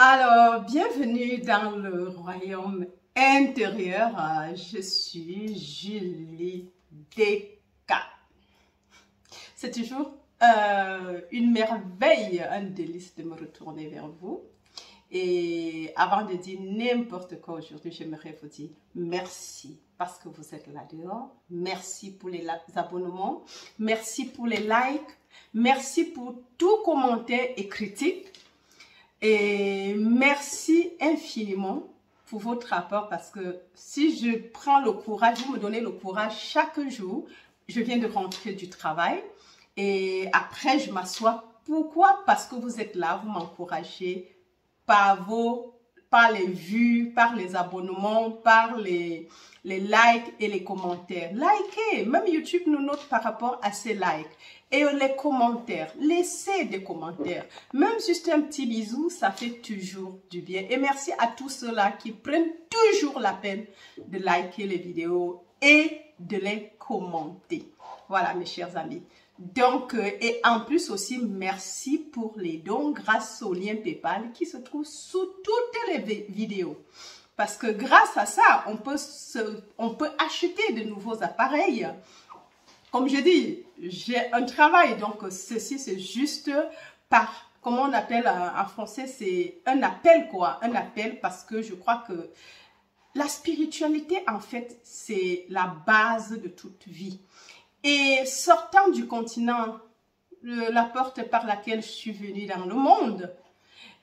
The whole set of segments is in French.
Alors, bienvenue dans le royaume intérieur. Je suis Julie Deka. C'est toujours une merveille, un délice de me retourner vers vous. Et avant de dire n'importe quoi aujourd'hui, j'aimerais vous dire merci parce que vous êtes là dehors. Merci pour les abonnements. Merci pour les likes. Merci pour tout commentaire et critique. Et merci infiniment pour votre rapport parce que si je prends le courage, vous me donnez le courage chaque jour, je viens de rentrer du travail et après je m'assois. Pourquoi? Parce que vous êtes là, vous m'encouragez par les vues, par les abonnements, par les likes et les commentaires. Likez, même YouTube nous note par rapport à ces likes. Et les commentaires, laissez des commentaires. Même juste un petit bisou, ça fait toujours du bien. Et merci à tous ceux-là qui prennent toujours la peine de liker les vidéos et de les commenter. Voilà mes chers amis. Donc, et en plus aussi, merci pour les dons grâce au lien PayPal qui se trouve sous toutes les vidéos. Parce que grâce à ça, on peut acheter de nouveaux appareils. Comme je dis, j'ai un travail, donc ceci c'est juste par, comment on appelle en français, c'est un appel quoi, un appel parce que je crois que la spiritualité en fait c'est la base de toute vie. Et sortant du continent, la porte par laquelle je suis venue dans le monde,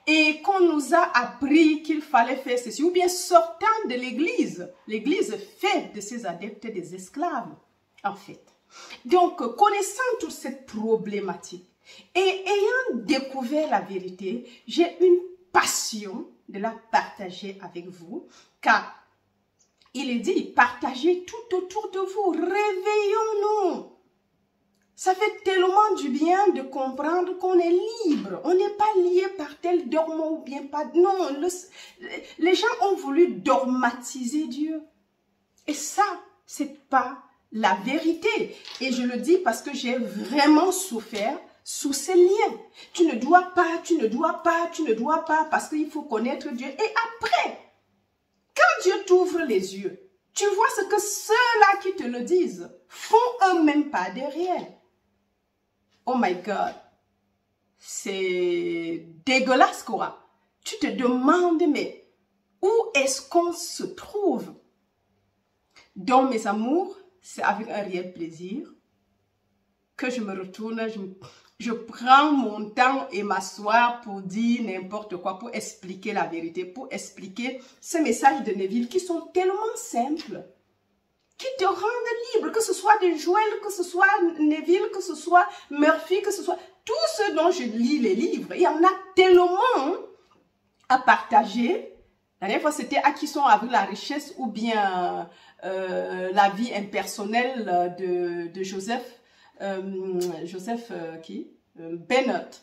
et qu'on nous a appris qu'il fallait faire ceci, ou bien sortant de l'église fait de ses adeptes des esclaves en fait. Donc, connaissant toute cette problématique et ayant découvert la vérité, j'ai une passion de la partager avec vous, car il est dit, partagez tout autour de vous, réveillons-nous. Ça fait tellement du bien de comprendre qu'on est libre, on n'est pas lié par tel dormant ou bien pas. Non, les gens ont voulu dogmatiser Dieu. Et ça, c'est pas la vérité. Et je le dis parce que j'ai vraiment souffert sous ces liens. Tu ne dois pas, tu ne dois pas, tu ne dois pas, parce qu'il faut connaître Dieu. Et après, quand Dieu t'ouvre les yeux, tu vois ce que ceux-là qui te le disent font eux-mêmes pas derrière. Oh my God, c'est dégueulasse quoi. Tu te demandes, mais où est-ce qu'on se trouve? Donc mes amours, c'est avec un réel plaisir que je me retourne, je prends mon temps et m'asseoir pour dire n'importe quoi, pour expliquer la vérité, pour expliquer ces messages de Neville qui sont tellement simples, qui te rendent libre, que ce soit de Joël, que ce soit Neville, que ce soit Murphy, que ce soit tous ceux dont je lis les livres. Il y en a tellement à partager. La dernière fois, c'était à qui sont avec la richesse ou bien la vie impersonnelle de Joseph. Bennett.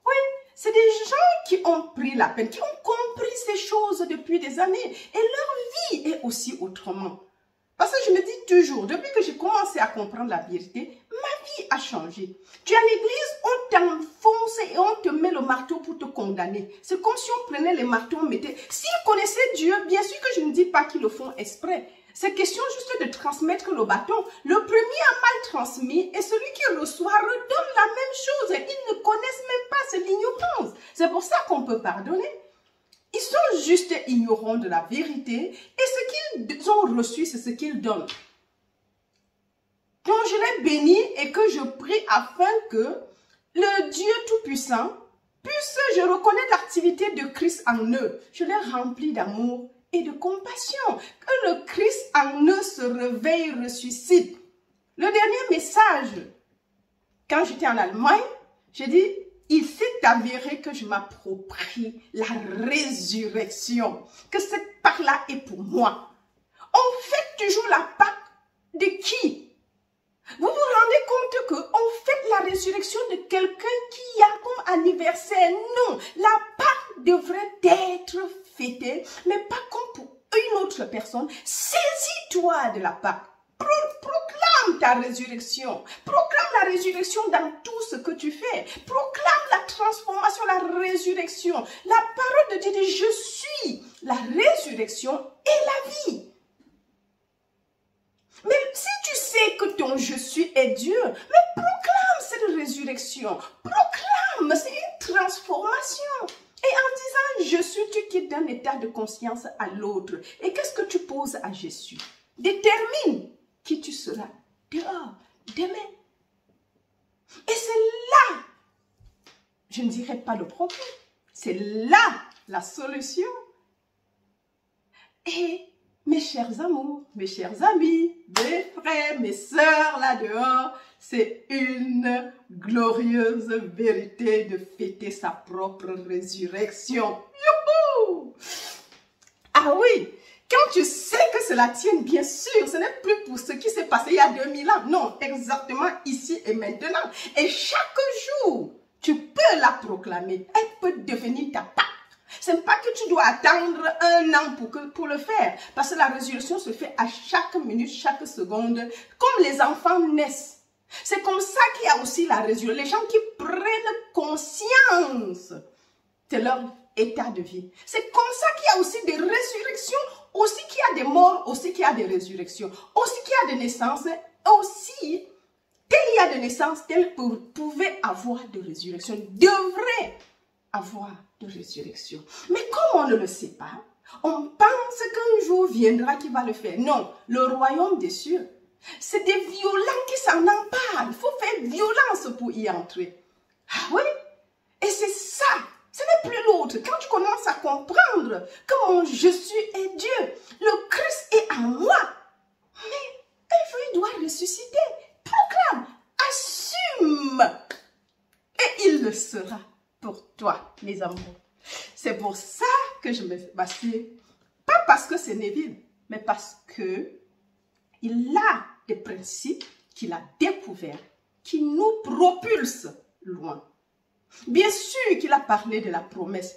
Oui, c'est des gens qui ont pris la peine, qui ont compris ces choses depuis des années. Et leur vie est aussi autrement. Parce que je me dis toujours, depuis que j'ai commencé à comprendre la vérité, ma vie a changé. Tu es à l'église, on t'enfonce et on te met le marteau pour te condamner. C'est comme si on prenait les marteaux, on mettait... S'ils connaissaient Dieu, bien sûr que je ne dis pas qu'ils le font exprès. C'est question juste de transmettre le bâton. Le premier a mal transmis et celui qui reçoit redonne la même chose. Ils ne connaissent même pas, c'est l'ignorance. C'est pour ça qu'on peut pardonner. Ils sont juste ignorants de la vérité et ce qu'ils ont reçu, c'est ce qu'ils donnent. Donc je les bénis et que je prie afin que le Dieu Tout-Puissant puisse, je reconnais l'activité de Christ en eux. Je les remplis d'amour et de compassion. Que le Christ en eux se réveille, ressuscite. Le dernier message, quand j'étais en Allemagne, j'ai dit, il s'est avéré que je m'approprie la résurrection. Que cette part-là est pour moi. On fait toujours la part de qui? Vous vous rendez compte qu'on fait la résurrection de quelqu'un qui a comme anniversaire? Non, la part devrait être fêtée, mais pas comme pour une autre personne. Saisis-toi de la Pâque. Proclame ta résurrection. Proclame la résurrection dans tout ce que tu fais. Proclame la transformation, la résurrection. La parole de Dieu dit, je suis la résurrection et la vie. Mais si tu sais que ton je suis est Dieu, mais proclame cette résurrection. Proclame, c'est une transformation. Et en disant je suis, tu quittes d'un état de conscience à l'autre. Et qu'est-ce que tu poses à Jésus? Détermine qui tu seras dehors, demain. Et c'est là, je ne dirais pas le problème, c'est là la solution. Et mes chers amours, mes chers amis, mes frères, mes sœurs là dehors, c'est une glorieuse vérité de fêter sa propre résurrection. Youhou! Ah oui, quand tu sais que c'est la tienne, bien sûr, ce n'est plus pour ce qui s'est passé il y a 2000 ans. Non, exactement ici et maintenant. Et chaque jour, tu peux la proclamer. Elle peut devenir ta part. Ce n'est pas que tu dois attendre un an pour le faire. Parce que la résurrection se fait à chaque minute, chaque seconde, comme les enfants naissent. C'est comme ça qu'il y a aussi la résurrection. Les gens qui prennent conscience de leur état de vie. C'est comme ça qu'il y a aussi des résurrections, aussi qu'il y a des morts, aussi qu'il y a des résurrections, aussi qu'il y a des naissances, aussi, tel il y a de naissances, tel pouvait avoir de résurrection, devrait avoir de résurrection. Mais comme on ne le sait pas, on pense qu'un jour viendra qui va le faire. Non, le royaume des cieux, c'est des violents qui s'en emparent. Il faut faire violence pour y entrer. Ah oui? Et c'est ça. Ce n'est plus l'autre. Quand tu commences à comprendre que mon je suis est Dieu, le Christ est en moi. Mais un jour, il doit ressusciter. Proclame, assume. Et il le sera pour toi, mes amours. C'est pour ça que je me m'assieds. Pas parce que c'est Neville, mais parce que il a des principes qu'il a découverts qui nous propulsent loin. Bien sûr qu'il a parlé de la promesse.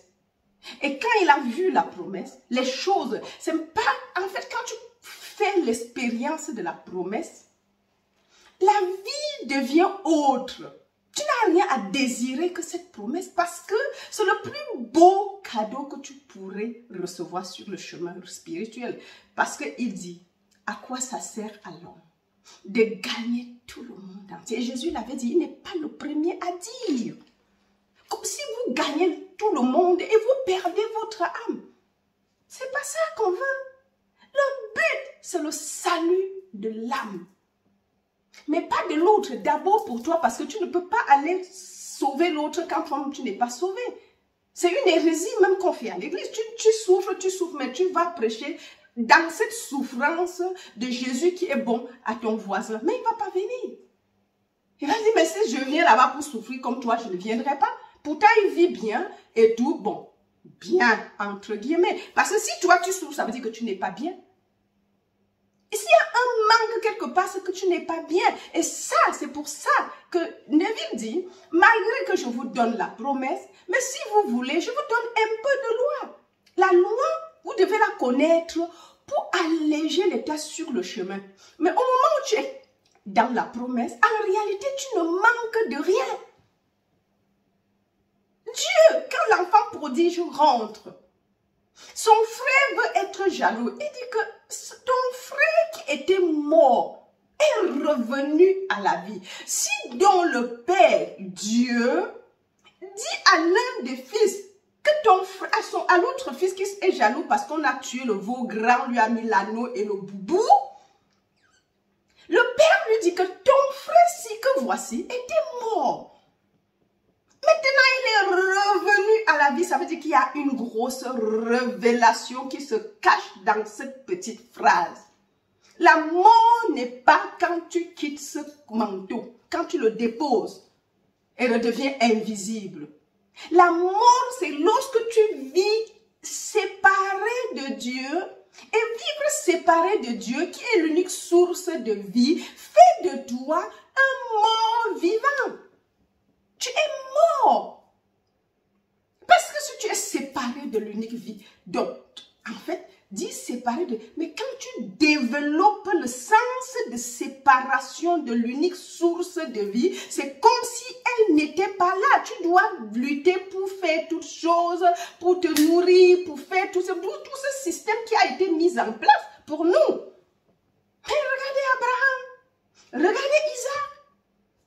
Et quand il a vu la promesse, les choses, c'est pas... En fait, quand tu fais l'expérience de la promesse, la vie devient autre. Tu n'as rien à désirer que cette promesse parce que c'est le plus beau cadeau que tu pourrais recevoir sur le chemin spirituel. Parce qu'il dit, à quoi ça sert à l'homme de gagner tout le monde entier? Et Jésus l'avait dit, il n'est pas le premier à dire. Comme si vous gagnez tout le monde et vous perdez votre âme. C'est pas ça qu'on veut. Le but, c'est le salut de l'âme. Mais pas de l'autre, d'abord pour toi, parce que tu ne peux pas aller sauver l'autre quand toi-même tu n'es pas sauvé. C'est une hérésie même qu'on fait à l'église. Tu souffres, mais tu vas prêcher dans cette souffrance de Jésus qui est bon à ton voisin. Mais il ne va pas venir. Il va dire, mais si je viens là-bas pour souffrir comme toi, je ne viendrai pas. Pourtant, il vit bien et tout, bon, bien, entre guillemets. Parce que si toi, tu souffres, ça veut dire que tu n'es pas bien. Et s'il y a un manque quelque part, c'est que tu n'es pas bien. Et ça, c'est pour ça que Neville dit, malgré que je vous donne la promesse, mais si vous voulez, je vous donne un peu de loi. La loi, vous devez la connaître pour alléger les tâches sur le chemin. Mais au moment où tu es dans la promesse, en réalité, tu ne manques de rien. Dieu, quand l'enfant prodige rentre, son frère veut être jaloux. Il dit que ton frère qui était mort est revenu à la vie. Si donc le Père, Dieu, dit à l'un des fils que ton frère, à l'autre fils qui est jaloux parce qu'on a tué le veau grand, lui a mis l'anneau et le boubou, le Père lui dit que ton frère-ci que voici était mort. Maintenant, il est revenu à la vie. Ça veut dire qu'il y a une grosse révélation qui se cache dans cette petite phrase. La mort n'est pas quand tu quittes ce manteau, quand tu le déposes, elle redevient invisible. La mort, c'est lorsque tu vis séparé de Dieu. Et vivre séparé de Dieu, qui est l'unique source de vie, fait de toi un mort vivant. Tu es mort. Parce que si tu es séparé de l'unique vie, donc, en fait, dit séparé de... Mais quand tu développes le sens de séparation de l'unique source de vie, c'est comme si elle n'était pas là. Tu dois lutter pour faire toutes choses, pour te nourrir, pour faire tout ce système qui a été mis en place pour nous. Mais regardez Abraham, regardez Isaac.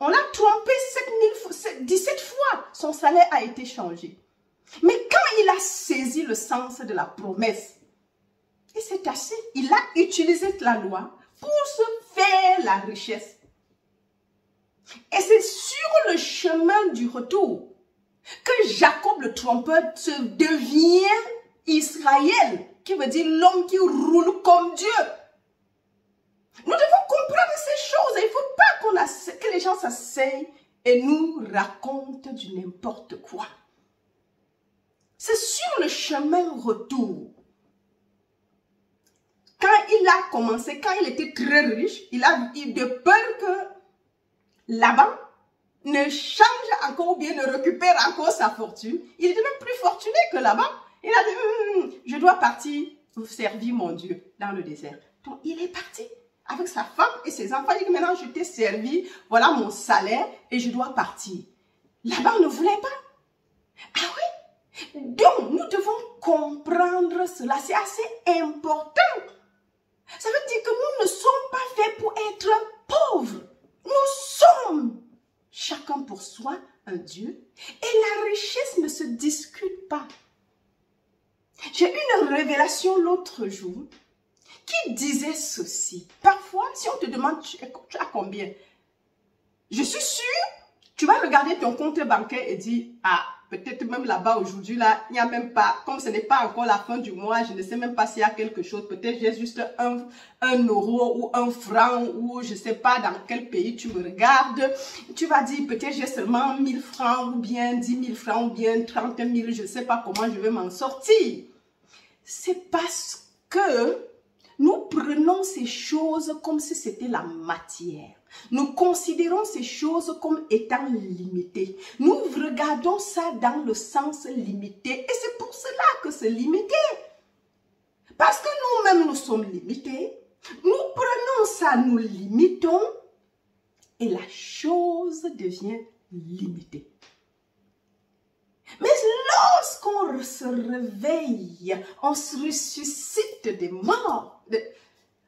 On l'a trompé 17 fois. Son salaire a été changé. Mais quand il a saisi le sens de la promesse, et c'est assez, il a utilisé la loi pour se faire la richesse. Et c'est sur le chemin du retour que Jacob le trompeur devient Israël, qui veut dire l'homme qui roule comme Dieu. Nous devons comprendre ces choses. Il ne faut pas que les gens s'asseyent et nous racontent du n'importe quoi. C'est sur le chemin retour. Quand il a commencé, quand il était très riche, il a eu de peur que Laban ne change encore ou bien ne récupère encore sa fortune. Il était même plus fortuné que Laban. Il a dit, je dois partir servir mon Dieu dans le désert. Donc il est parti avec sa femme et ses enfants. Il dit, maintenant je t'ai servi, voilà mon salaire et je dois partir. Laban ne voulait pas. Ah oui? Donc nous devons comprendre cela. C'est assez important. Ça veut dire que nous ne sommes pas faits pour être pauvres. Nous sommes, chacun pour soi, un Dieu. Et la richesse ne se discute pas. J'ai eu une révélation l'autre jour qui disait ceci. Parfois, si on te demande, tu as combien? Je suis sûre, tu vas regarder ton compte bancaire et dire, ah, peut-être même là-bas aujourd'hui, là, il n'y a même pas, comme ce n'est pas encore la fin du mois, je ne sais même pas s'il y a quelque chose. Peut-être j'ai juste un euro ou un franc ou je ne sais pas dans quel pays tu me regardes. Tu vas dire, peut-être j'ai seulement 1000 francs ou bien 10 000 francs ou bien 30 000, je ne sais pas comment je vais m'en sortir. C'est parce que nous prenons ces choses comme si c'était la matière. Nous considérons ces choses comme étant limitées. Nous regardons ça dans le sens limité. Et c'est pour cela que c'est limité. Parce que nous-mêmes, nous sommes limités. Nous prenons ça, nous limitons. Et la chose devient limitée. Mais lorsqu'on se réveille, on se ressuscite des morts,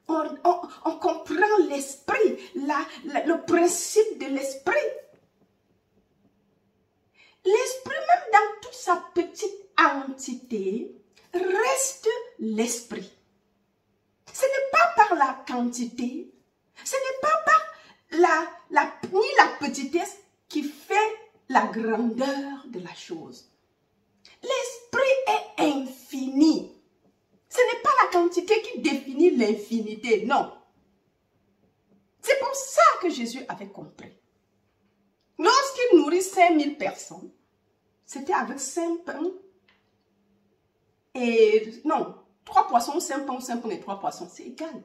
on comprend l'esprit, le principe de l'esprit. L'esprit, même dans toute sa petite entité, reste l'esprit. Ce n'est pas par la quantité, ce n'est pas par ni la petitesse qui fait la grandeur de la chose. L'esprit est infini. Ce n'est pas la quantité qui définit l'infinité, non. C'est pour ça que Jésus avait compris. Lorsqu'il nourrit 5000 personnes, c'était avec 5 pains et... Non, 3 poissons, 5 pains, 5 pains et 3 poissons, c'est égal.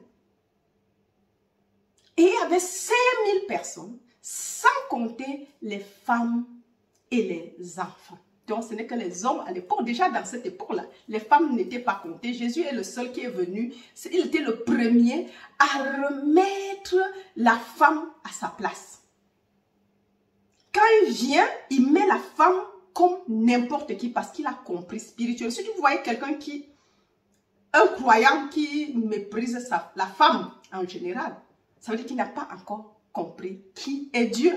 Et il y avait 5000 personnes, sans compter les femmes et les enfants. Donc, ce n'est que les hommes à l'époque. Déjà, dans cette époque-là, les femmes n'étaient pas comptées. Jésus est le seul qui est venu. Il était le premier à remettre la femme à sa place. Quand il vient, il met la femme comme n'importe qui parce qu'il a compris spirituellement. Si tu voyais quelqu'un un croyant qui méprise la femme en général, ça veut dire qu'il n'a pas encore compris qui est Dieu.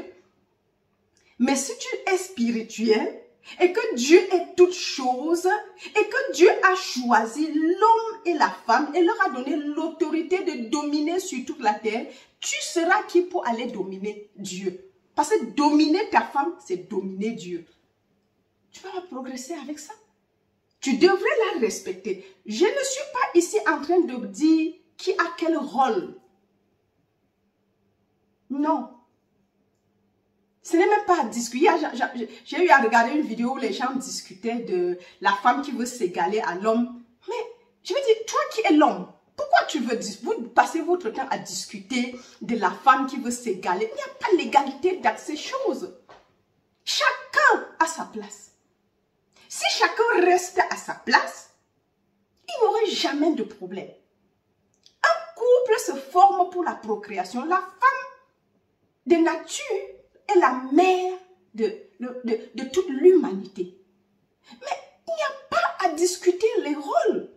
Mais si tu es spirituel, et que Dieu est toute chose, et que Dieu a choisi l'homme et la femme, et leur a donné l'autorité de dominer sur toute la terre, tu seras qui pour aller dominer Dieu? Parce que dominer ta femme, c'est dominer Dieu. Tu vas progresser avec ça. Tu devrais la respecter. Je ne suis pas ici en train de dire qui a quel rôle. Non. Ce n'est même pas à discuter. J'ai eu à regarder une vidéo où les gens discutaient de la femme qui veut s'égaler à l'homme. Mais je veux dire, toi qui es l'homme, pourquoi vous passez votre temps à discuter de la femme qui veut s'égaler? Il n'y a pas l'égalité dans ces choses. Chacun a sa place. Si chacun reste à sa place, il n'y aurait jamais de problème. Un couple se forme pour la procréation. La femme de nature est la mère de toute l'humanité. Mais il n'y a pas à discuter les rôles.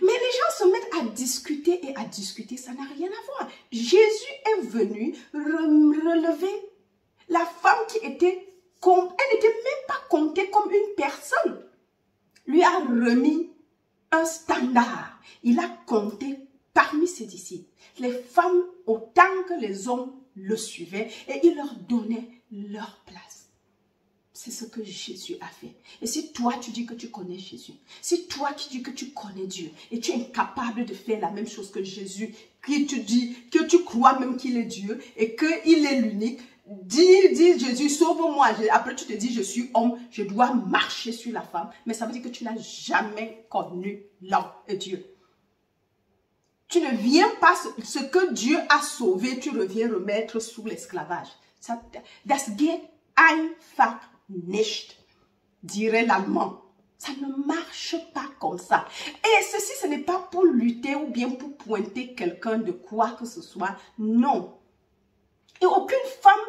Mais les gens se mettent à discuter et à discuter, ça n'a rien à voir. Jésus est venu relever la femme qui était, elle n'était même pas comptée comme une personne. Lui a remis un standard. Il a compté parmi ses disciples les femmes autant que les hommes le suivaient et il leur donnait leur place. C'est ce que Jésus a fait. Et si toi tu dis que tu connais Jésus, si toi tu dis que tu connais Dieu et tu es incapable de faire la même chose que Jésus, qui te dit que tu crois même qu'il est Dieu et qu'il est l'unique, dis Jésus, sauve-moi. Après tu te dis je suis homme, je dois marcher sur la femme. Mais ça veut dire que tu n'as jamais connu l'homme et Dieu. Tu ne viens pas, ce que Dieu a sauvé, tu reviens remettre sous l'esclavage. Das geht einfach nicht, dirait l'allemand. Ça ne marche pas comme ça. Et ceci, ce n'est pas pour lutter ou bien pour pointer quelqu'un de quoi que ce soit. Non. Et aucune femme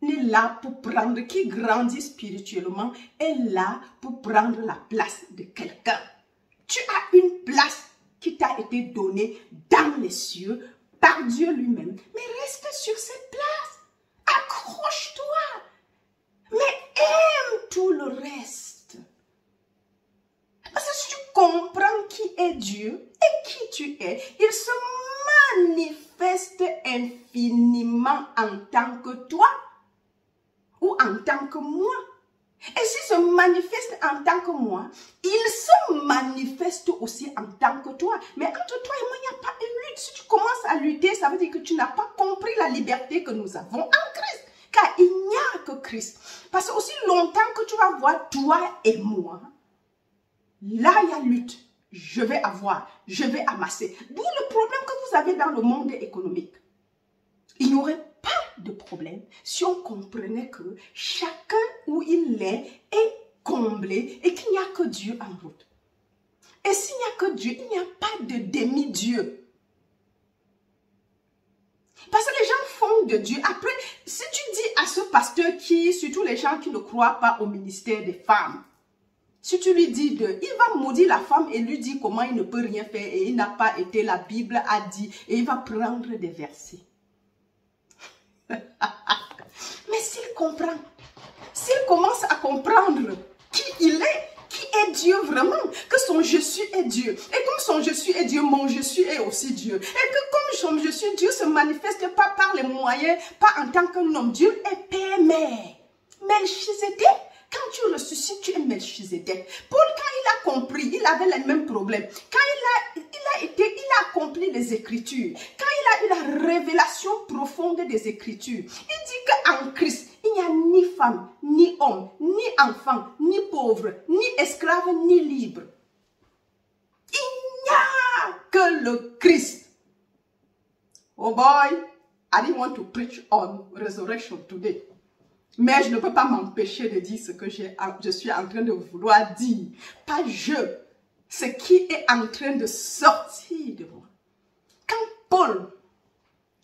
n'est là pour prendre, qui grandit spirituellement, est là pour prendre la place de quelqu'un. Tu as une place qui t'a été donnée dans les cieux par Dieu lui-même. Mais reste sur cette place. Accroche-toi. Mais aime tout le reste. Parce que si tu comprends qui est Dieu et qui tu es, il se manifeste infiniment en tant que toi ou en tant que moi. Et s'il se manifeste en tant que moi, il se manifeste aussi en tant que toi. Mais entre toi et moi, il n'y a pas une lutte. Si tu commences à lutter, ça veut dire que tu n'as pas compris la liberté que nous avons en Christ. Car il n'y a que Christ. Parce que aussi longtemps que tu vas voir toi et moi, là il y a lutte. Je vais avoir, je vais amasser. D'où le problème que vous avez dans le monde économique. Il n'y aurait pas de problème si on comprenait que chacun où il est comblé et qu'il n'y a que Dieu en route. Et s'il n'y a que Dieu, il n'y a pas de demi-dieu. Parce que les gens font de Dieu. Après, si tu dis à ce pasteur qui, surtout les gens qui ne croient pas au ministère des femmes, si tu lui dis il va maudire la femme et lui dire comment il ne peut rien faire et il n'a pas été, la Bible a dit, et il va prendre des versets. Mais s'il comprend, s'il commence à comprendre qui il est, qui est Dieu vraiment, que son je suis est Dieu, et comme son je suis est Dieu, mon je suis est aussi Dieu, et que comme son je suis, Dieu se manifeste pas par les moyens, pas en tant qu'un homme, Dieu est Père, Mère. Melchizedek, quand tu ressuscites, tu es Melchizedek. Paul, quand il a compris, il avait les mêmes problèmes. Quand il a accompli les Écritures, quand il a eu la révélation profonde des Écritures, il dit qu'en Christ, il n'y a ni femme, ni homme, ni enfant, ni pauvre, ni esclave, ni libre. Il n'y a que le Christ. Oh boy, I didn't want to preach on resurrection today. Mais je ne peux pas m'empêcher de dire ce que je suis en train de vouloir dire. Pas je, ce qui est en train de sortir de moi. Quand Paul,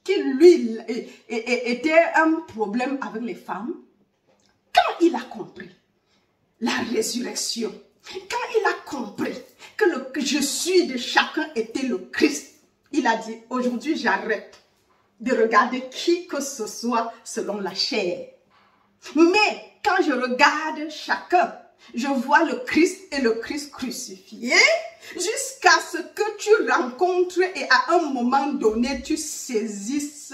qui lui était un problème avec les femmes, quand il a compris la résurrection, quand il a compris que le que je suis de chacun était le Christ, il a dit, aujourd'hui j'arrête de regarder qui que ce soit selon la chair. Mais quand je regarde chacun, je vois le Christ et le Christ crucifié jusqu'à ce que tu rencontres et à un moment donné, tu saisisses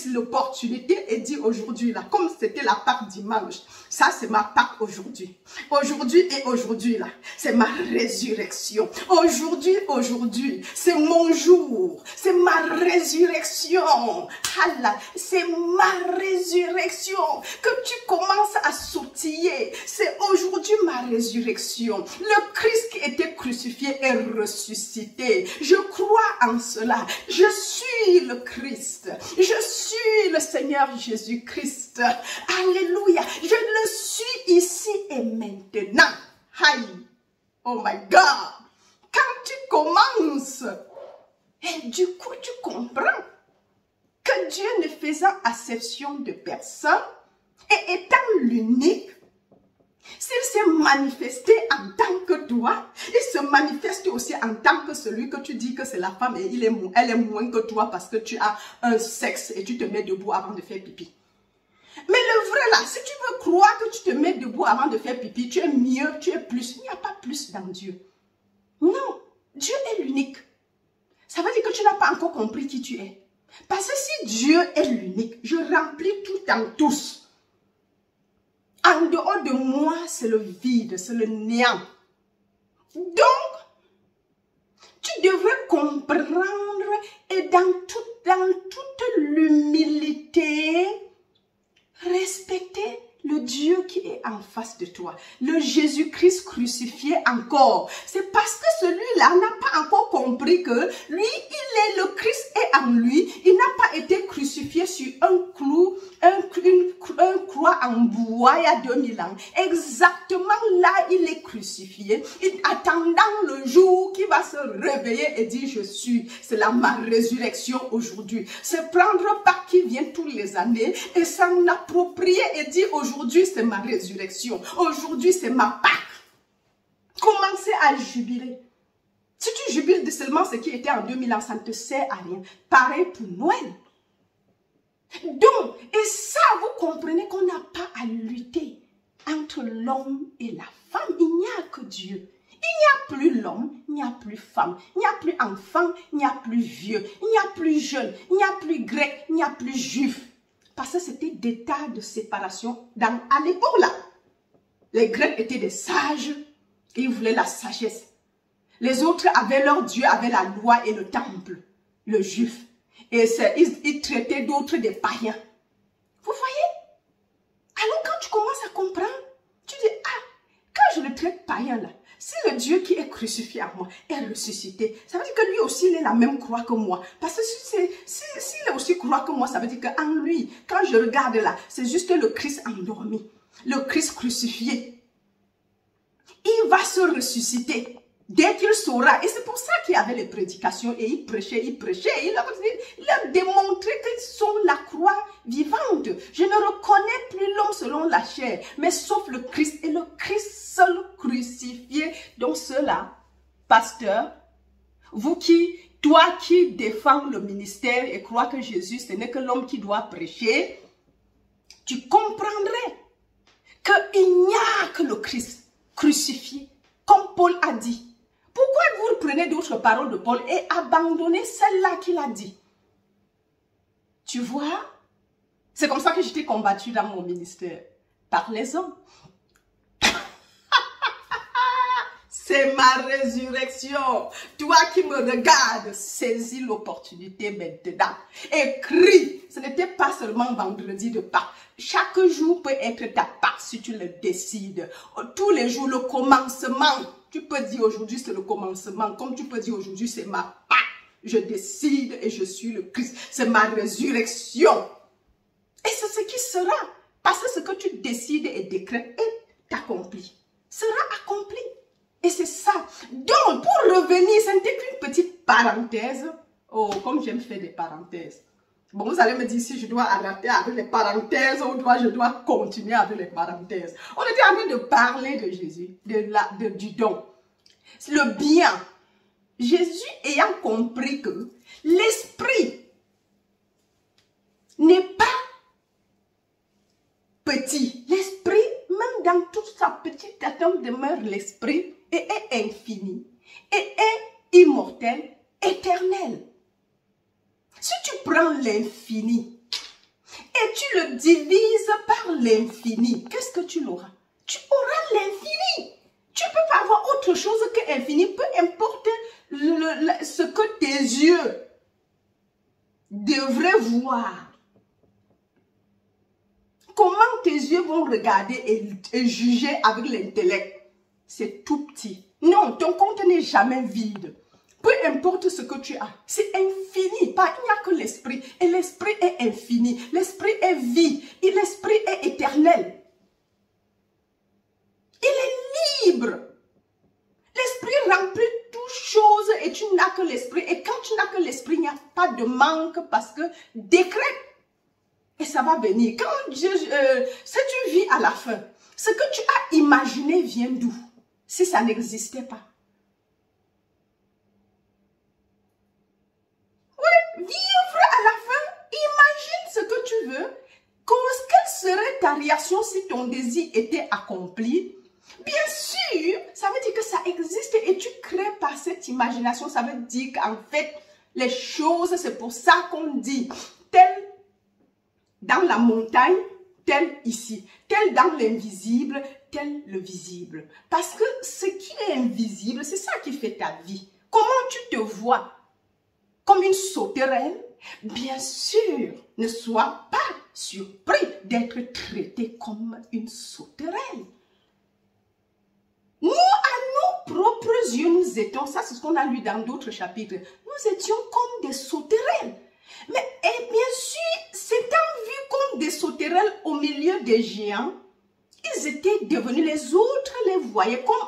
l'opportunité et dis aujourd'hui là, comme c'était la Pâque dimanche, ça c'est ma Pâque aujourd'hui. Aujourd'hui et aujourd'hui là, c'est ma résurrection. Aujourd'hui, c'est mon jour, c'est ma résurrection. C'est ma résurrection que tu commences à sautiller. C'est aujourd'hui ma résurrection. Le Christ qui était crucifié est ressuscité. Je crois en cela. Je suis le Christ. Je suis le Seigneur Jésus-Christ. Alléluia. Je le suis ici et maintenant. Aïe. Oh Oh my God! Quand tu commences, et du coup tu comprends que Dieu ne faisant acception de personne et étant l'unique, s'il s'est manifesté en tant que toi, il se manifeste aussi en tant que celui que tu dis que c'est la femme et elle est moins que toi parce que tu as un sexe et tu te mets debout avant de faire pipi. Mais le vrai là, si tu veux croire que tu te mets debout avant de faire pipi, tu es mieux, tu es plus. Il n'y a pas plus dans Dieu. Non, Dieu est l'unique. Ça veut dire que tu n'as pas encore compris qui tu es. Parce que si Dieu est l'unique, je remplis tout en tous. En dehors de moi, c'est le vide, c'est le néant. Donc, tu devrais comprendre et dans toute l'humilité, respecter le Dieu qui est en face de toi, le Jésus-Christ crucifié encore. C'est parce que celui-là n'a pas encore compris que lui, il est le Christ et en lui, il n'a pas été crucifié sur un clou, un croix en bois il y a 2000 ans. Exactement là, il est crucifié, attendant le jour qui va se réveiller et dire, je suis, c'est là ma résurrection aujourd'hui. C'est prendre Pâques qui vient tous les années et s'en approprier et dire, aujourd'hui c'est ma résurrection, aujourd'hui c'est ma Pâques. Commencez à jubiler. Si tu jubiles de seulement ce qui était en 2000 ans, ça ne te sert à rien. Pareil pour Noël. Donc, et ça, vous comprenez qu'on n'a pas à lutter entre l'homme et la femme. Il n'y a que Dieu. Il n'y a plus l'homme, il n'y a plus femme, il n'y a plus enfant, il n'y a plus vieux, il n'y a plus jeune, il n'y a plus grec, il n'y a plus juif. Parce que c'était des tas de séparation à l'époque là. Les Grecs étaient des sages et ils voulaient la sagesse. Les autres avaient leur Dieu, avaient la loi et le temple, le juif. Et ils traitaient d'autres des païens. Vous voyez? Alors quand tu commences à comprendre, tu dis, ah, quand je le traite païen là, si le Dieu qui est crucifié à moi est ressuscité, ça veut dire que lui aussi il est la même croix que moi. Parce que s'il est aussi croix que moi, ça veut dire qu'en lui, quand je regarde là, c'est juste le Christ endormi, le Christ crucifié. Il va se ressusciter. Dès qu'il saura, et c'est pour ça qu'il y avait les prédications, et il prêchait, il a démontré qu'ils sont la croix vivante. Je ne reconnais plus l'homme selon la chair, mais sauf le Christ, et le Christ seul crucifié. Donc ceux-là, pasteur, toi qui défends le ministère et crois que Jésus, ce n'est que l'homme qui doit prêcher, tu comprendrais qu'il n'y a que le Christ crucifié, comme Paul a dit. Pourquoi vous reprenez d'autres paroles de Paul et abandonnez celle-là qu'il a dit? Tu vois? C'est comme ça que j'étais combattue dans mon ministère. Par les hommes. C'est ma résurrection. Toi qui me regardes, saisis l'opportunité maintenant. Et crie. Ce n'était pas seulement vendredi de Pâques. Chaque jour peut être ta Pâques si tu le décides. Tous les jours, le commencement. Tu peux dire aujourd'hui c'est le commencement. Comme tu peux dire aujourd'hui c'est ma Pâques. Je décide et je suis le Christ. C'est ma résurrection. Et c'est ce qui sera. Parce que ce que tu décides et décrètes est accompli. Sera accompli. Et c'est ça. Donc, pour revenir, ce n'était qu'une petite parenthèse. Oh, comme j'aime faire des parenthèses. Bon, vous allez me dire si je dois arrêter avec les parenthèses ou je dois continuer avec les parenthèses. On était en train de parler de Jésus, du don. Le bien. Jésus ayant compris que l'esprit n'est pas petit. L'esprit, même dans toute sa petite atome demeure l'esprit et est infini et est immortel, éternel. Si tu prends l'infini et tu le divises par l'infini, qu'est-ce que tu auras? Tu auras l'infini. Tu ne peux pas avoir autre chose que l'infini, peu importe ce que tes yeux devraient voir. Comment tes yeux vont regarder et juger avec l'intellect? C'est tout petit. Non, ton compte n'est jamais vide. Peu importe ce que tu as, c'est infini. Il n'y a que l'esprit. Et l'esprit est infini. L'esprit est vie. Et l'esprit est éternel. Il est libre. remplis toutes choses et tu n'as que l'esprit. Et quand tu n'as que l'esprit, il n'y a pas de manque parce que décrète et ça va venir. Quand si tu vis à la fin, ce que tu as imaginé vient d'où? Si ça n'existait pas. Oui, vivre à la fin, imagine ce que tu veux. Quelle serait ta réaction si ton désir était accompli? Bien sûr, ça veut dire que ça existe et tu crées par cette imagination. Ça veut dire qu'en fait, les choses, c'est pour ça qu'on dit tel dans la montagne, tel ici, tel dans l'invisible, tel le visible. Parce que ce qui est invisible, c'est ça qui fait ta vie. Comment tu te vois? Comme une sauterelle? Bien sûr, ne sois pas surpris d'être traité comme une sauterelle. Nous, à nos propres yeux, nous étions, ça c'est ce qu'on a lu dans d'autres chapitres, nous étions comme des sauterelles. Mais et bien sûr, s'étant vus comme des sauterelles au milieu des géants, ils étaient devenus, les autres les voyaient comme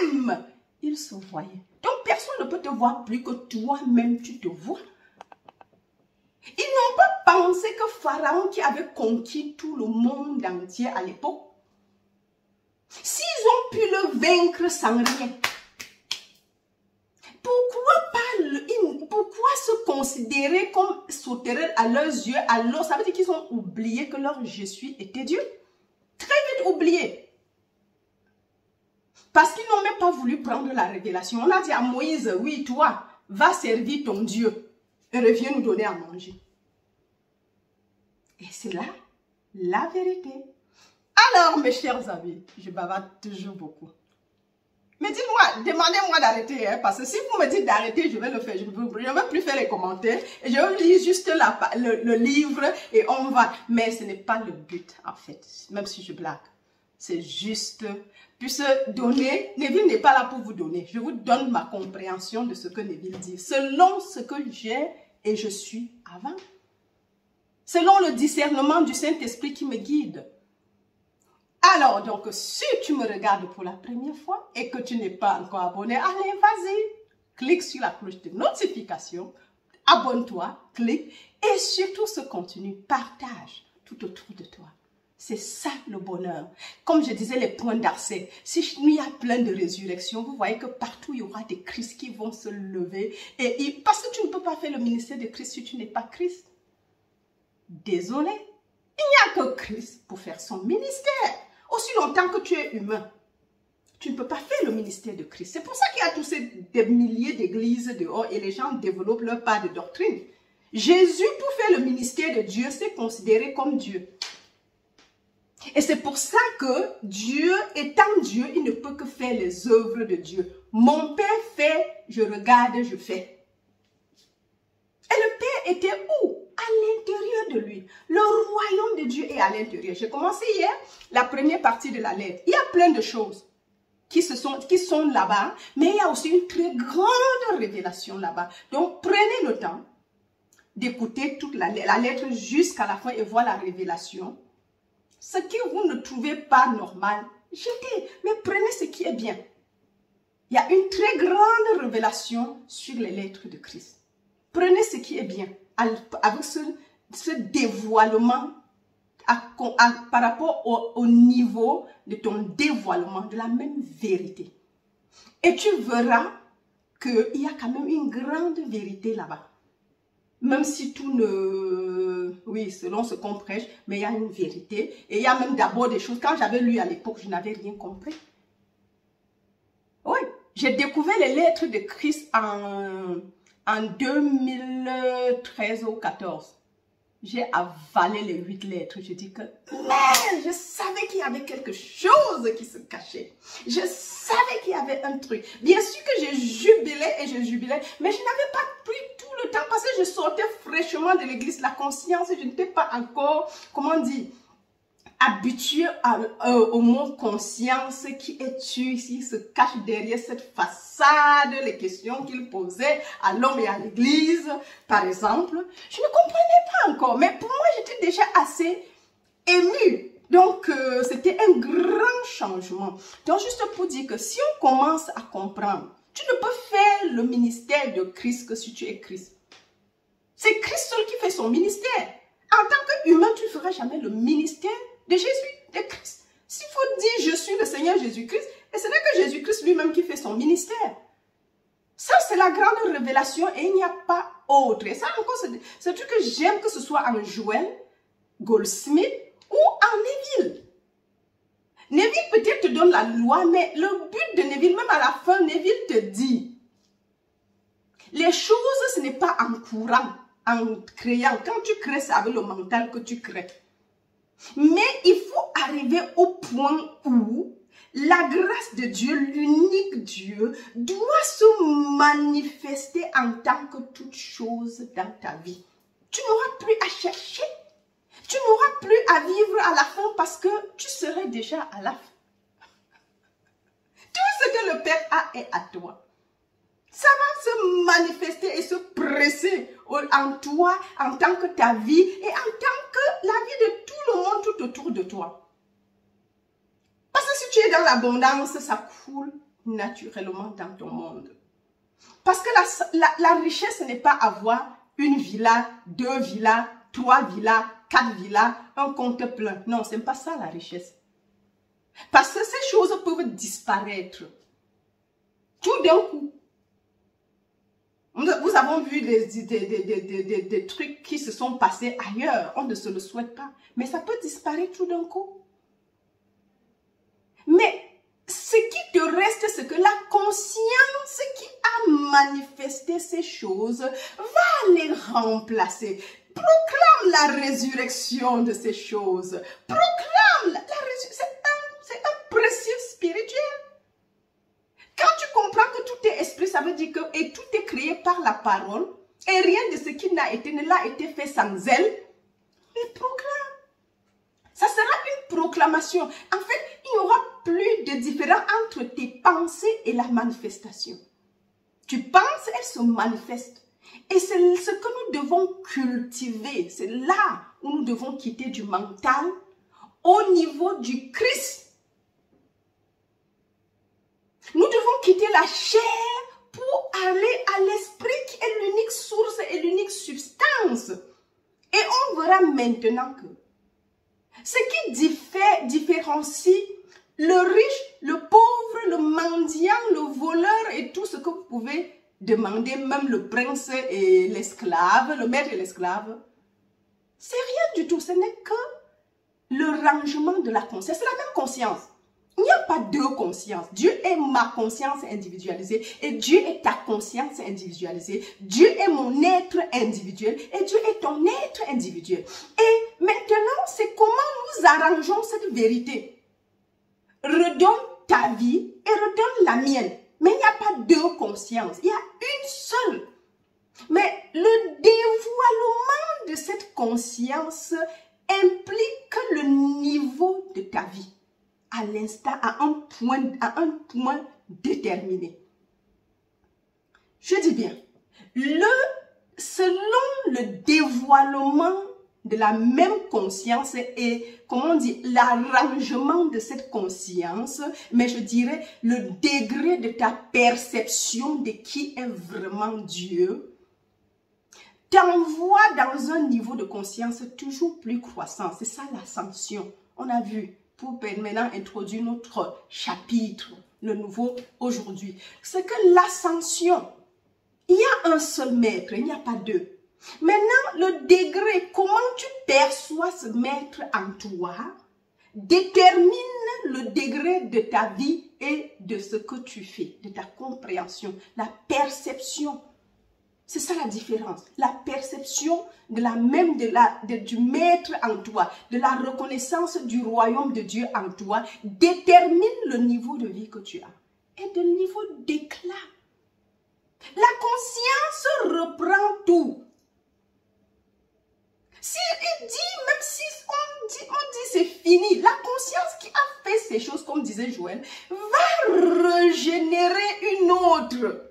eux-mêmes. Ils se voyaient. Donc personne ne peut te voir plus que toi-même tu te vois. Ils n'ont pas pensé que Pharaon qui avait conquis tout le monde entier à l'époque, s'ils ont pu le vaincre sans rien, pourquoi se considérer comme sauterelles à leurs yeux? Alors, ça veut dire qu'ils ont oublié que leur je suis était Dieu. Très vite oublié. Parce qu'ils n'ont même pas voulu prendre la révélation. On a dit à Moïse, oui, toi, va servir ton Dieu et reviens nous donner à manger. Et c'est là la vérité. Alors, mes chers amis, je bavarde toujours beaucoup. Mais dites-moi, demandez-moi d'arrêter, hein, parce que si vous me dites d'arrêter, je vais le faire. Je ne vais plus faire les commentaires. Et je vais lire juste le livre et on va. Mais ce n'est pas le but, en fait, même si je blague. C'est juste, puisse donner. Neville n'est pas là pour vous donner. Je vous donne ma compréhension de ce que Neville dit, selon ce que j'ai et je suis avant. Selon le discernement du Saint-Esprit qui me guide. Alors, donc, si tu me regardes pour la première fois et que tu n'es pas encore abonné, allez, vas-y, clique sur la cloche de notification, abonne-toi, clique et surtout ce contenu, partage tout autour de toi. C'est ça le bonheur. Comme je disais, les points d'accès. Si il y a plein de résurrections, vous voyez que partout, il y aura des Christ qui vont se lever. Parce que tu ne peux pas faire le ministère de Christ si tu n'es pas Christ. Désolé, il n'y a que Christ pour faire son ministère. Aussi longtemps que tu es humain, tu ne peux pas faire le ministère de Christ. C'est pour ça qu'il y a tous des milliers d'églises dehors et les gens développent leur part de doctrine. Jésus, pour faire le ministère de Dieu, s'est considéré comme Dieu. Et c'est pour ça que Dieu, étant Dieu, il ne peut que faire les œuvres de Dieu. Mon Père fait, je regarde, je fais. Et le Père était où? À l'intérieur de lui. Le royaume de Dieu est à l'intérieur. J'ai commencé hier la première partie de la lettre. Il y a plein de choses qui sont là-bas, mais il y a aussi une très grande révélation là-bas. Donc, prenez le temps d'écouter toute la lettre jusqu'à la fin et voir la révélation. Ce que vous ne trouvez pas normal, jetez, mais prenez ce qui est bien. Il y a une très grande révélation sur les lettres de Christ. Prenez ce qui est bien. Avec ce dévoilement par rapport au niveau de ton dévoilement, de la même vérité. Et tu verras qu'il y a quand même une grande vérité là-bas. Même si tout ne... Oui, selon ce qu'on prêche, mais il y a une vérité. Et il y a même d'abord des choses. Quand j'avais lu à l'époque, je n'avais rien compris. Oui, j'ai découvert les lettres de Christ en 2013 ou 2014, j'ai avalé les 8 lettres. Je dis que, mais je savais qu'il y avait quelque chose qui se cachait. Je savais qu'il y avait un truc. Bien sûr que j'ai jubilé et je jubilais, mais je n'avais pas pris tout le temps parce que je sortais fraîchement de l'église. La conscience, je n'étais pas encore, comment dire, habitué au mot conscience. Qui es-tu ici? Se cache derrière cette façade, les questions qu'il posait à l'homme et à l'église, par exemple. Je ne comprenais pas encore, mais pour moi, j'étais déjà assez émue Donc, c'était un grand changement. Donc, juste pour dire que si on commence à comprendre, tu ne peux faire le ministère de Christ que si tu es Christ. C'est Christ seul qui fait son ministère. En tant qu'humain, tu ne feras jamais le ministère de Jésus, de Christ. S'il faut dire je suis le Seigneur Jésus-Christ, et ce n'est que Jésus-Christ lui-même qui fait son ministère. Ça, c'est la grande révélation et il n'y a pas autre. Et ça, encore, c'est un truc que j'aime, que ce soit en Joel Goldsmith ou en Neville. Neville peut-être te donne la loi, mais le but de Neville, même à la fin, Neville te dit, les choses, ce n'est pas en courant, en créant. Quand tu crées, c'est avec le mental que tu crées. Mais il faut arriver au point où la grâce de Dieu, l'unique Dieu, doit se manifester en tant que toute chose dans ta vie. Tu n'auras plus à chercher. Tu n'auras plus à vivre à la fin parce que tu serais déjà à la fin. Tout ce que le Père a est à toi. Ça va se manifester et se presser en toi, en tant que ta vie et en tant que la vie de tout le monde tout autour de toi. Parce que si tu es dans l'abondance, ça coule naturellement dans ton monde. Parce que la richesse n'est pas avoir une villa, 2 villas, 3 villas, 4 villas, un compte plein. Non, ce n'est pas ça la richesse. Parce que ces choses peuvent disparaître. Tout d'un coup. Nous avons vu des trucs qui se sont passés ailleurs. On ne se le souhaite pas. Mais ça peut disparaître tout d'un coup. Mais ce qui te reste, c'est que la conscience qui a manifesté ces choses va les remplacer. Proclame la résurrection de ces choses. Proclame la résurrection. C'est un principe spirituel. Quand tu comprends que tout est esprit, ça veut dire que et tout est créé par la parole et rien de ce qui n'a été ne l'a été fait sans elle, il proclame. Ça sera une proclamation. En fait, il n'y aura plus de différence entre tes pensées et la manifestation. Tu penses, elle se manifeste. Et c'est ce que nous devons cultiver. C'est là où nous devons quitter du mental au niveau du Christ. Nous devons quitter la chair pour aller à l'esprit qui est l'unique source et l'unique substance. Et on verra maintenant que ce qui différencie le riche, le pauvre, le mendiant, le voleur et tout ce que vous pouvez demander, même le prince et l'esclave, le maître et l'esclave, c'est rien du tout. Ce n'est que le rangement de la conscience. C'est la même conscience. Il n'y a pas deux consciences. Dieu est ma conscience individualisée et Dieu est ta conscience individualisée. Dieu est mon être individuel et Dieu est ton être individuel. Et maintenant, c'est comment nous arrangeons cette vérité. Redonne ta vie et redonne la mienne. Mais il n'y a pas deux consciences. Il y a une seule. Mais le dévoilement de cette conscience implique le niveau de ta vie. À l'instant, à un point déterminé. Je dis bien, selon le dévoilement de la même conscience et, comment on dit, l'arrangement de cette conscience, mais je dirais le degré de ta perception de qui est vraiment Dieu, t'envoie dans un niveau de conscience toujours plus croissant. C'est ça l'ascension. On a vu. Pour maintenant introduire notre chapitre, le nouveau aujourd'hui. C'est que l'ascension, il y a un seul maître, il n'y a pas deux. Maintenant, le degré, comment tu perçois ce maître en toi, détermine le degré de ta vie et de ce que tu fais, de ta compréhension, la perception. C'est ça la différence. La perception du maître en toi, de la reconnaissance du royaume de Dieu en toi, détermine le niveau de vie que tu as et le niveau d'éclat. La conscience reprend tout. Si il dit, même si on dit c'est fini, la conscience qui a fait ces choses, comme disait Joël, va régénérer une autre.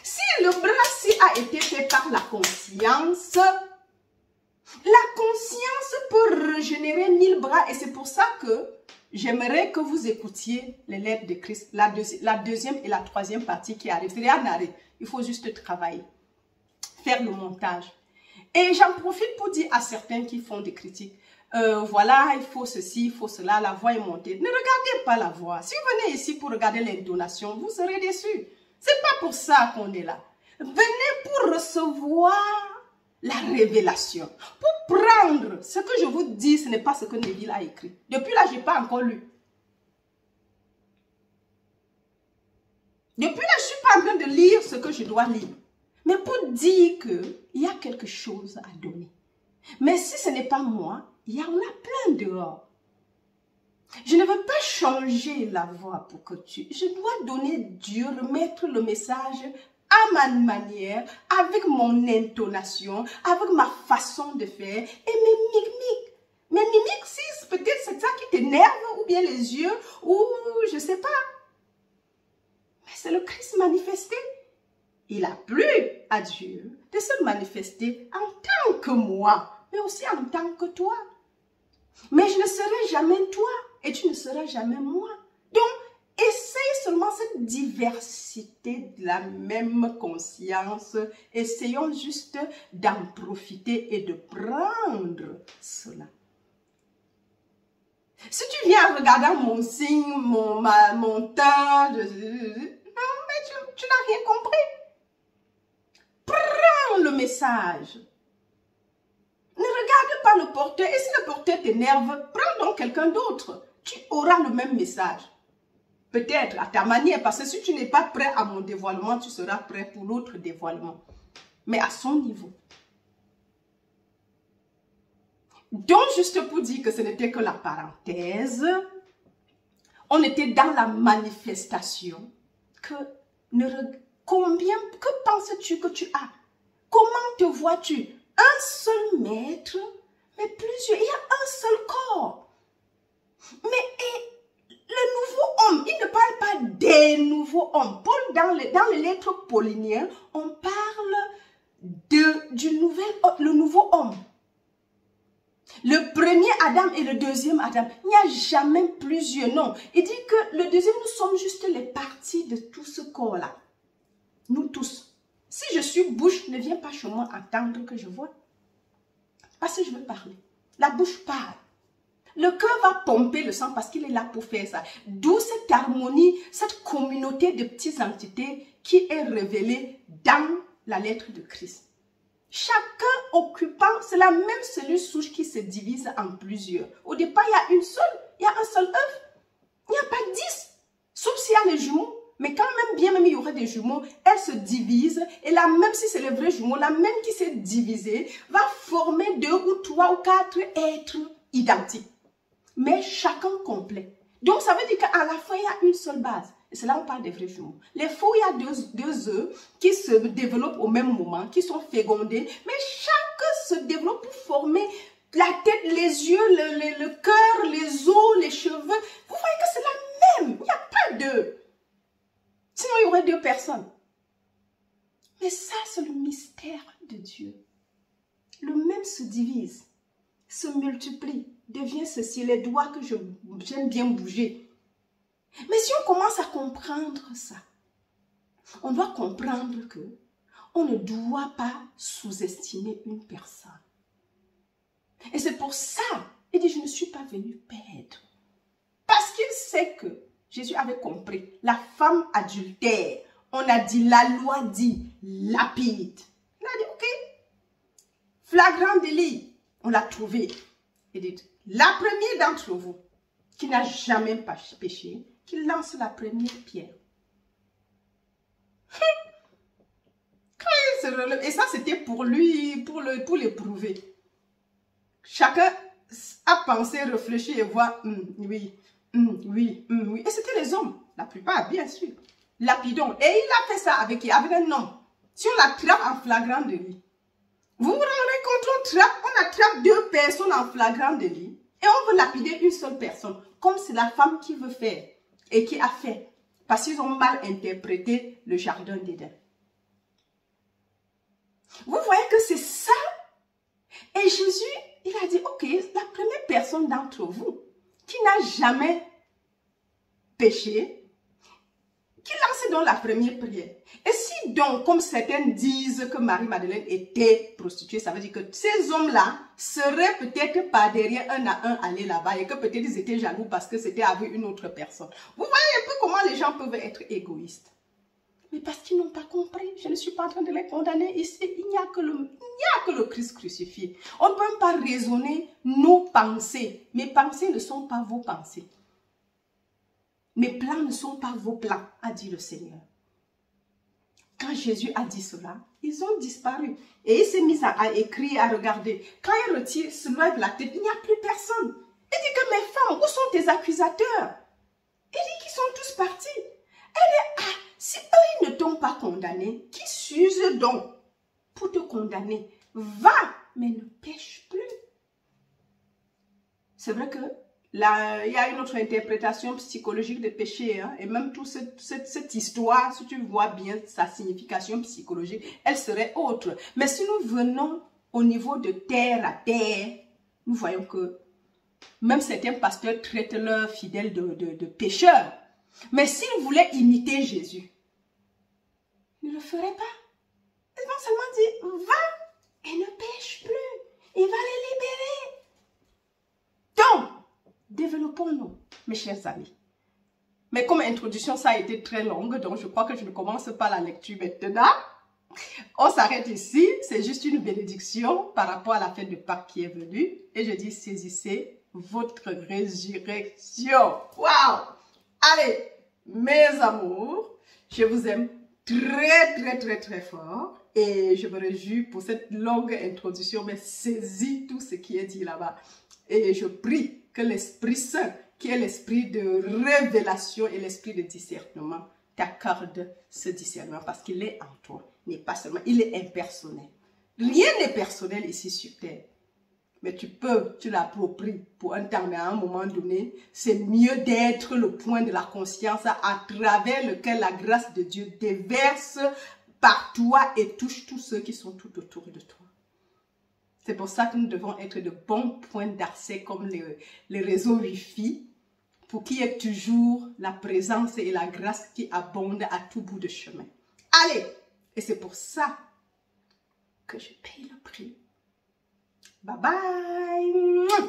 Si le bras-ci a été fait par la conscience, La conscience peut régénérer 1000 bras et c'est pour ça que j'aimerais que vous écoutiez les lettres de Christ, la deuxième et la troisième partie qui arrive. C'est rien n'arrive. Il faut juste travailler, faire le montage. Et j'en profite pour dire à certains qui font des critiques, voilà, il faut ceci, il faut cela, la voix est montée. Ne regardez pas la voix. Si vous venez ici pour regarder l'intonation, vous serez déçus. C'est pas pour ça qu'on est là. Venez pour recevoir la révélation. Pour prendre ce que je vous dis, ce n'est pas ce que Neville a écrit. Depuis là, je n'ai pas encore lu. Depuis là, je ne suis pas en train de lire ce que je dois lire. Mais pour dire qu'il y a quelque chose à donner. Mais si ce n'est pas moi, il y en a plein dehors. Je ne veux pas changer la voix pour que tu... Je dois donner Dieu, remettre le message à ma manière, avec mon intonation, avec ma façon de faire et mes mimiques. Mes mimiques, si peut-être c'est ça qui t'énerve, ou bien les yeux, ou je ne sais pas. Mais c'est le Christ manifesté. Il a plu à Dieu de se manifester en tant que moi, mais aussi en tant que toi. Mais je ne serai jamais toi et tu ne seras jamais moi. Donc, essaye seulement cette diversité de la même conscience. Essayons juste d'en profiter et de prendre cela. Si tu viens en regardant mon signe, mon teint, non, mais tu n'as rien compris. Prends le message. Ne regarde pas le porteur. Et si le porteur t'énerve, prends donc quelqu'un d'autre. Tu auras le même message. Peut-être à ta manière, parce que si tu n'es pas prêt à mon dévoilement, tu seras prêt pour l'autre dévoilement. Mais à son niveau. Donc, juste pour dire que ce n'était que la parenthèse, on était dans la manifestation. Que penses-tu que tu as? Comment te vois-tu? Un seul maître, mais plusieurs. Il y a un seul corps. Mais le nouveau homme, il ne parle pas des nouveaux hommes. Paul, dans les lettres pauliniennes, on parle le nouveau homme. Le premier Adam et le deuxième Adam. Il n'y a jamais plusieurs noms. Il dit que le deuxième, nous sommes juste les parties de tout ce corps-là. Nous tous. Si je suis bouche, ne viens pas chez moi attendre que je vois. Parce que je veux parler. La bouche parle. Le cœur va pomper le sang parce qu'il est là pour faire ça. D'où cette harmonie, cette communauté de petites entités qui est révélée dans la lettre de Christ. Chacun occupant, c'est la même cellule souche qui se divise en plusieurs. Au départ, il y a une seule, il y a un seul œuf. Il n'y a pas 10. Sauf s'il y a les jumeaux. Mais quand même, bien même il y aurait des jumeaux, elles se divisent. Et là, même si c'est les vrais jumeaux, la même qui s'est divisée va former 2 ou 3 ou 4 êtres identiques. Mais chacun complet. Donc, ça veut dire qu'à la fin, il y a une seule base. Et c'est là où on parle des vrais jumeaux. Les faux, il y a deux œufs qui se développent au même moment, qui sont fécondés. Mais chacun se développe pour former la tête, les yeux, le cœur, les os, les cheveux. Vous voyez que c'est la même. Il n'y a pas deux. Sinon, il y aurait 2 personnes. Mais ça, c'est le mystère de Dieu. Le même se divise, se multiplie, devient ceci, les doigts que j'aime bien bouger. Mais si on commence à comprendre ça, on doit comprendre que on ne doit pas sous-estimer une personne. Et c'est pour ça, il dit, je ne suis pas venu perdre. Parce qu'il sait que Jésus avait compris, la femme adultère, on a dit, la loi dit, lapide. Il a dit, ok, flagrant délit, on l'a trouvé. Il dit, la première d'entre vous, qui n'a jamais péché, qui lance la première pierre. Et ça, c'était pour lui, pour l'éprouver. Chacun a pensé, réfléchi et voit, oui. Oui. Et c'était les hommes, la plupart, bien sûr. Lapidons. Et il a fait ça avec un homme. Si on l'attrape en flagrant délit, vous vous rendrez compte, on attrape 2 personnes en flagrant délit et on veut lapider une seule personne. Comme c'est la femme qui veut faire et qui a fait. Parce qu'ils ont mal interprété le jardin d'Éden. Vous voyez que c'est ça. Et Jésus, il a dit, ok, la première personne d'entre vous qui n'a jamais péché, qui lance donc la première prière. Et si donc, comme certains disent que Marie-Madeleine était prostituée, ça veut dire que ces hommes-là seraient peut-être pas derrière un à un aller là-bas et que peut-être ils étaient jaloux parce que c'était avec une autre personne. Vous voyez un peu comment les gens peuvent être égoïstes. Mais parce qu'ils n'ont pas compris, je ne suis pas en train de les condamner ici. Il n'y a que le Christ crucifié. On ne peut même pas raisonner nos pensées. Mes pensées ne sont pas vos pensées. Mes plans ne sont pas vos plans, a dit le Seigneur. Quand Jésus a dit cela, ils ont disparu. Et il s'est mis à écrire, à regarder. Quand il retire, se lève la tête, il n'y a plus personne. Il dit que mes femmes, où sont tes accusateurs? Il dit qu'ils sont tous partis. Elle dit, ah, si eux, ils ne t'ont pas condamné, qui s'use donc pour te condamner? Va, mais ne pêche plus. C'est vrai que là, il y a une autre interprétation psychologique de péché, hein, et même toute cette histoire, si tu vois bien sa signification psychologique, elle serait autre. Mais si nous venons au niveau de terre à terre, nous voyons que même certains pasteurs traitent leurs fidèles de pécheurs. Mais s'ils voulaient imiter Jésus, ils ne le feraient pas. Ils vont seulement dire, va et ne pêche plus. Il va les libérer. Donc, développons-nous, mes chers amis. Mais comme introduction, ça a été très longue, donc je crois que je ne commence pas la lecture maintenant. On s'arrête ici, c'est juste une bénédiction par rapport à la fête de Pâques qui est venue. Et je dis, saisissez votre résurrection. Waouh! Allez, mes amours, je vous aime très fort. Et je me réjouis pour cette longue introduction, mais saisis tout ce qui est dit là-bas. Et je prie que l'Esprit Saint, qui est l'esprit de révélation et l'esprit de discernement, t'accorde ce discernement parce qu'il est en toi. Il n'est pas seulement, il est impersonnel. Rien n'est personnel ici sur terre. Mais tu l'appropries pour un temps, mais à un moment donné, c'est mieux d'être le point de la conscience à travers lequel la grâce de Dieu déverse par toi et touche tous ceux qui sont tout autour de toi. C'est pour ça que nous devons être de bons points d'accès comme les réseaux Wi-Fi pour qu'il y ait toujours la présence et la grâce qui abondent à tout bout de chemin. Allez! Et c'est pour ça que je paye le prix. Bye bye!